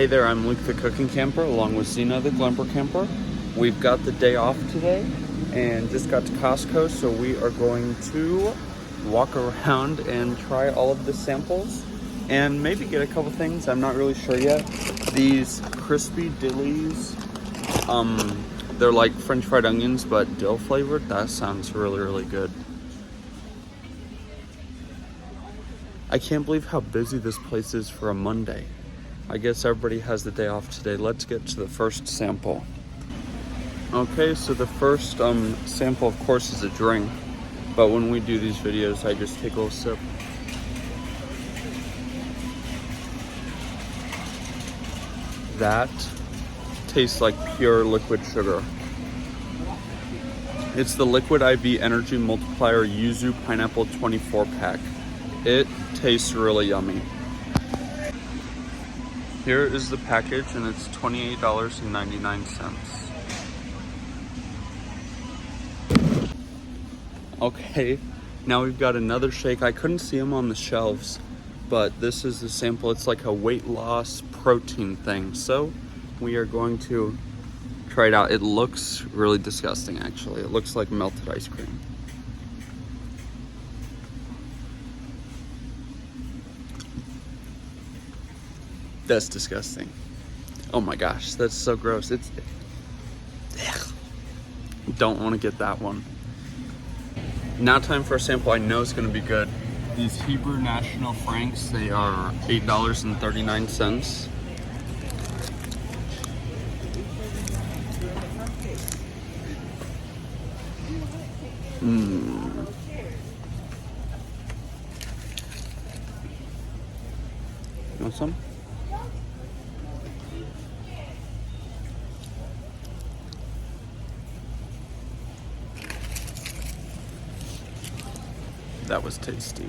Hey there, I'm Luke the Cookin Camper along with Zena the Glamper Camper. We've got the day off today and just got to Costco, so we are going to walk around and try all of the samples and maybe get a couple things. I'm not really sure yet. These crispy dillies, they're like French fried onions but dill flavored. That sounds really good. I can't believe how busy this place is for a Monday. I guess everybody has the day off today. Let's get to the first sample. Okay, so the first sample, of course, is a drink. But when we do these videos, I just take a little sip. That tastes like pure liquid sugar. It's the Liquid IV Energy Multiplier Yuzu Pineapple 24 pack. It tastes really yummy. Here is the package, and it's $28.99. Okay, now we've got another shake. I couldn't see them on the shelves, but this is the sample. It's like a weight loss protein thing. So we are going to try it out. It looks really disgusting, actually. It looks like melted ice cream. That's disgusting. Oh my gosh, that's so gross. It's ugh. Don't want to get that one. Now time for a sample I know is going to be good. These Hebrew National Franks, they are $8.39. You want some? That was tasty.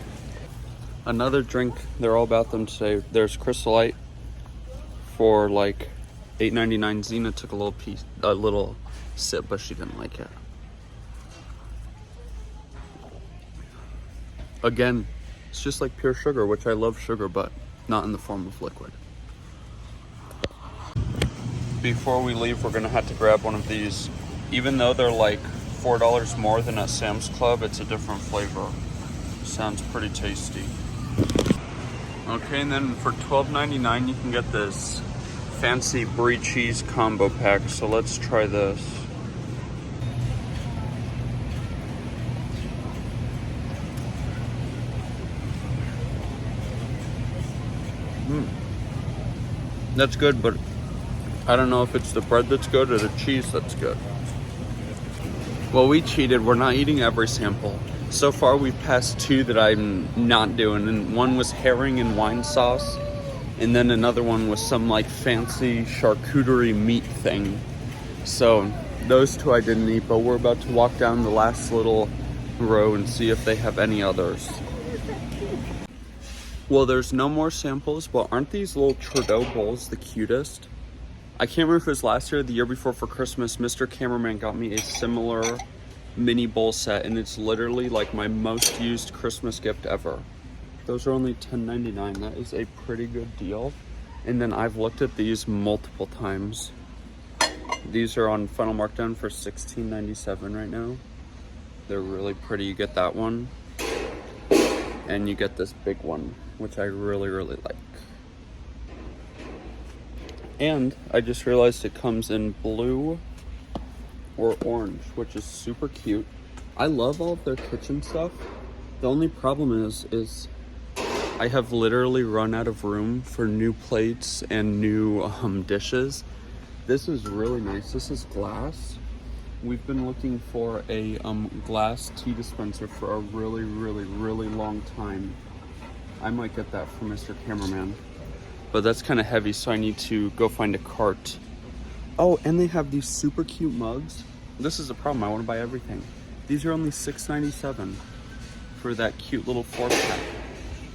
Another drink, they're all about them today. There's Crystal Light for like $8.99. Zena took a little sip, but she didn't like it. Again, it's just like pure sugar, which I love sugar, but not in the form of liquid. Before we leave, we're gonna have to grab one of these. Even though they're like $4 more than at Sam's Club, it's a different flavor. Sounds pretty tasty. Okay, and then for $12.99 you can get this fancy brie cheese combo pack. So let's try this. That's good, but I don't know if it's the bread that's good or the cheese that's good. Well, we cheated. We're not eating every sample. So far, we've passed two that I'm not doing, and one was herring and wine sauce, and then another one was some like fancy charcuterie meat thing. So those two I didn't eat, but we're about to walk down the last little row and see if they have any others. Well, there's no more samples, but aren't these little Trudeau bowls the cutest? I can't remember if it was last year or the year before for Christmas. Mr. Cameraman got me a similar mini bowl set, and it's literally like my most used Christmas gift ever. Those are only $10.99. That is a pretty good deal. And then I've looked at these multiple times. These are on final markdown for $16.97 right now. They're really pretty. You get that one, and you get this big one, which I really like. And I just realized it comes in blue or orange, which is super cute. I love all of their kitchen stuff. The only problem is I have literally run out of room for new plates and new dishes. This is really nice. This is glass. We've been looking for a glass tea dispenser for a really long time. I might get that for Mr. Cameraman, but that's kind of heavy, so I need to go find a cart. Oh, and they have these super cute mugs. This is a problem. I want to buy everything. These are only $6.97 for that cute little 4-pack.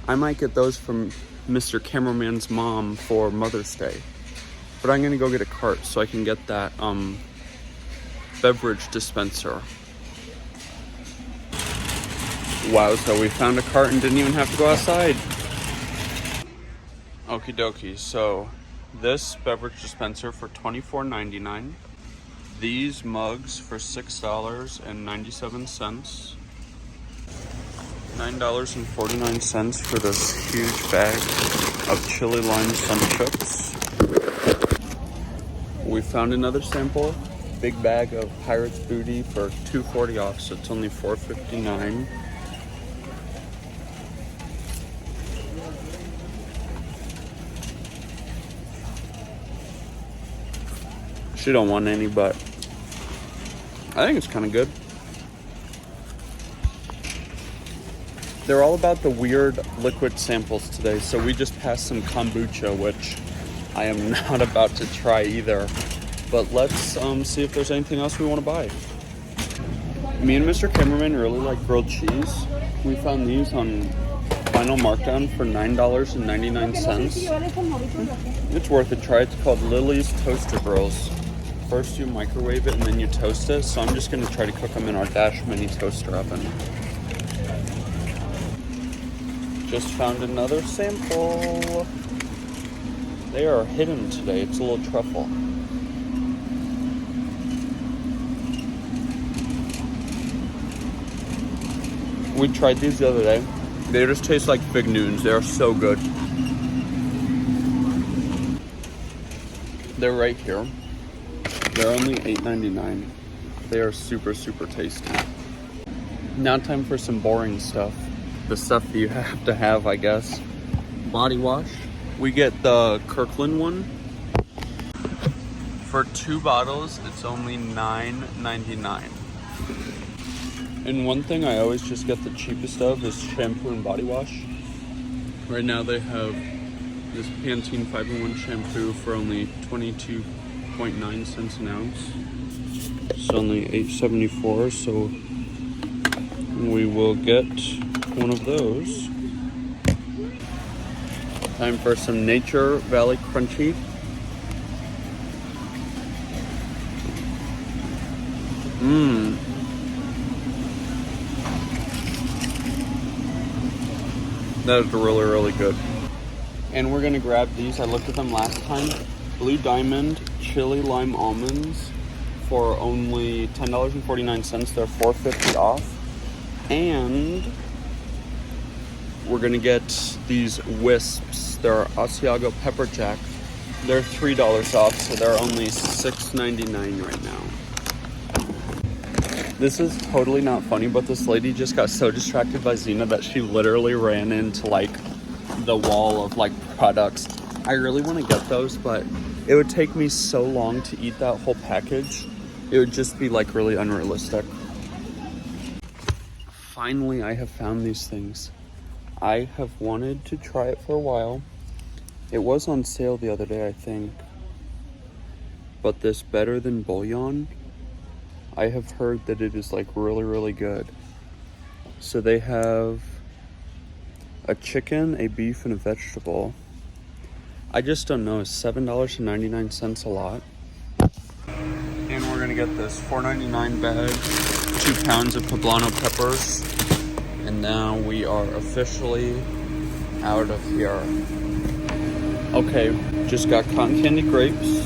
I might get those from Mr. Cameraman's mom for Mother's Day. But I'm going to go get a cart so I can get that beverage dispenser. Wow, so we found a cart and didn't even have to go outside. Okie dokie, so this beverage dispenser for $24.99. These mugs for $6.97. $9.49 for this huge bag of chili lime sun chips. We found another sample, big bag of Pirates Booty for $2.40 off, so it's only $4.59. She don't want any, but I think it's kind of good. They're all about the weird liquid samples today, so we just passed some kombucha, which I am not about to try either. But let's see if there's anything else we want to buy. Me and Mr. Cameraman really like grilled cheese. We found these on final markdown for $9.99. It's worth a try. It's called Lily's Toaster Grills. First you microwave it and then you toast it. So I'm just going to try to cook them in our Dash Mini toaster oven. Just found another sample. They are hidden today. It's a little truffle. We tried these the other day. They just taste like Fig Newtons. They are so good. They're right here. They're only $8.99. They are super, super tasty. Now time for some boring stuff. The stuff that you have to have, I guess. Body wash. We get the Kirkland one. For 2 bottles, it's only $9.99. And one thing I always just get the cheapest of is shampoo and body wash. Right now they have this Pantene 5-in-1 shampoo for only 22.9 cents an ounce. It's only $8.74, so we will get one of those. Time for some Nature Valley Crunchy. That is really, really good. And we're gonna grab these. I looked at them last time. Blue Diamond Chili Lime Almonds for only $10.49. They're $4.50 off. And we're gonna get these Wisps. They're Asiago Pepper Jack. They're $3 off, so they're only $6.99 right now. This is totally not funny, but this lady just got so distracted by Xena that she literally ran into like the wall of like products. I really want to get those, but it would take me so long to eat that whole package. It would just be like really unrealistic. Finally, I have found these things. I have wanted to try it for a while. It was on sale the other day, I think. But this Better Than Bouillon, I have heard that it is like really, really good. So they have a chicken, a beef, and a vegetable. I just don't know, is $7.99 a lot? And we're gonna get this $4.99 bag, 2 pounds of poblano peppers. And now we are officially out of here. Okay, just got cotton candy grapes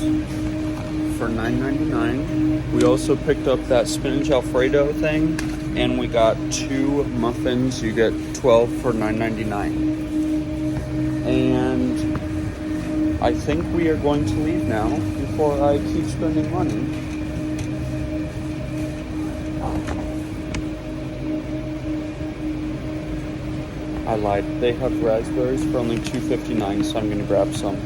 for $9.99. We also picked up that spinach Alfredo thing, and we got 2 muffins. You get 12 for $9.99. And I think we are going to leave now before I keep spending money. I lied. They have raspberries for only $2.59, so I'm gonna grab some.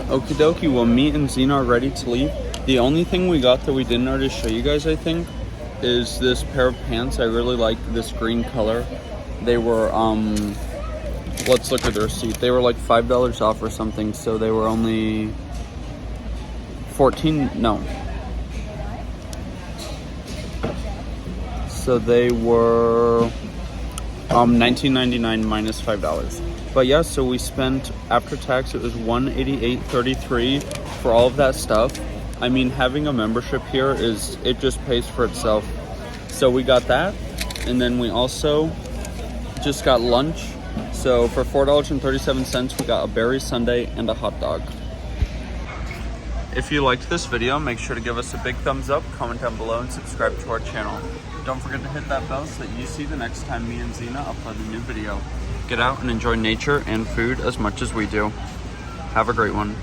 Okie dokie, well, me and Xena are ready to leave. The only thing we got that we didn't already show you guys, I think, is this pair of pants. I really like this green color. They were, let's look at the receipt. They were like $5 off or something, so they were only So they were $19.99 minus $5. But yeah, so we spent, after tax, it was $188.33 for all of that stuff. I mean, having a membership here it just pays for itself. So we got that, and then we also just got lunch So for $4.37, we got a berry sundae and a hot dog. If you liked this video, make sure to give us a big thumbs up, comment down below, and subscribe to our channel. Don't forget to hit that bell so that you see the next time me and Zena upload a new video. Get out and enjoy nature and food as much as we do. Have a great one.